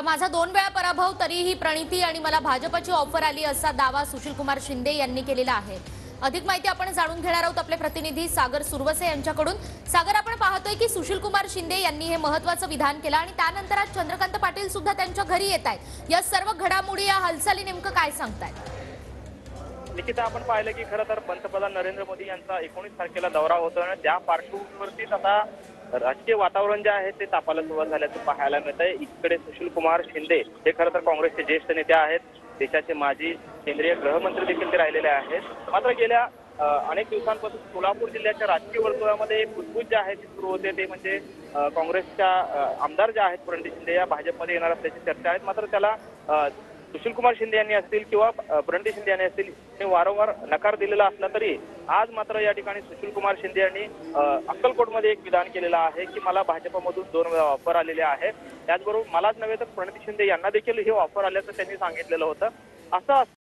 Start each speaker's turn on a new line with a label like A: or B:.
A: माझा 2 वेळा पराभव तरीही प्रणिती आणि मला भाजपची ऑफर आली असा दावा सुशीलकुमार शिंदे यांनी केलेला आहे। अधिक माहिती आपण जाणून घेणार आहोत आपले प्रतिनिधी सागर सुरवसे यांच्याकडून। सागर, आपण पाहतोय की सुशीलकुमार शिंदे यांनी हे महत्त्वाचं विधान केलं आणि त्यानंतर आज चंद्रकांत पाटील सुद्धा त्यांच्या घरी येत आहेत। या सर्व घडामोडी, या हालचाली नेमकं काय सांगतायत?
B: निकिता, आपण पाहिलं की खरं तर पंतप्रधान नरेंद्र मोदी यांचा 19 तारखेला दौरा होता आणि त्या पार्श्वभूमीवरतीच आता राजकीय वातावरण जे आहे ते तापायला सुरुवात झाल्याचं पाहायला मिळतंय। इकडे सुशीलकुमार शिंदे हे खरं तर काँग्रेसचे ज्येष्ठ नेते आहेत, देशाचे माजी केंद्रीय गृहमंत्री देखील ते राहिलेले आहेत। मात्र गेल्या अनेक दिवसांपासून सोलापूर जिल्ह्याच्या राजकीय वर्तुळामध्ये कुजबूज जे आहे ती सुरू होते, ते म्हणजे काँग्रेसच्या आमदार जे आहेत प्रणिती शिंदे या भाजपमध्ये येणार असल्याची चर्चा आहे। मात्र त्याला सुशीलकुमार शिंदे यांनी असतील किंवा प्रणिती शिंदे यांनी असतील वारंवार नकार दिलेला असला तरी आज मात्र या ठिकाणी सुशीलकुमार शिंदे यांनी अक्कलकोटमध्ये एक विधान केलेलं आहे की मला भाजपमधून 2 वेळा ऑफर आलेले आहे। त्याचबरोबर मलाच नव्हे तर प्रणिती शिंदे यांना देखील ही ऑफर आल्याचं त्यांनी सांगितलेलं होतं। असं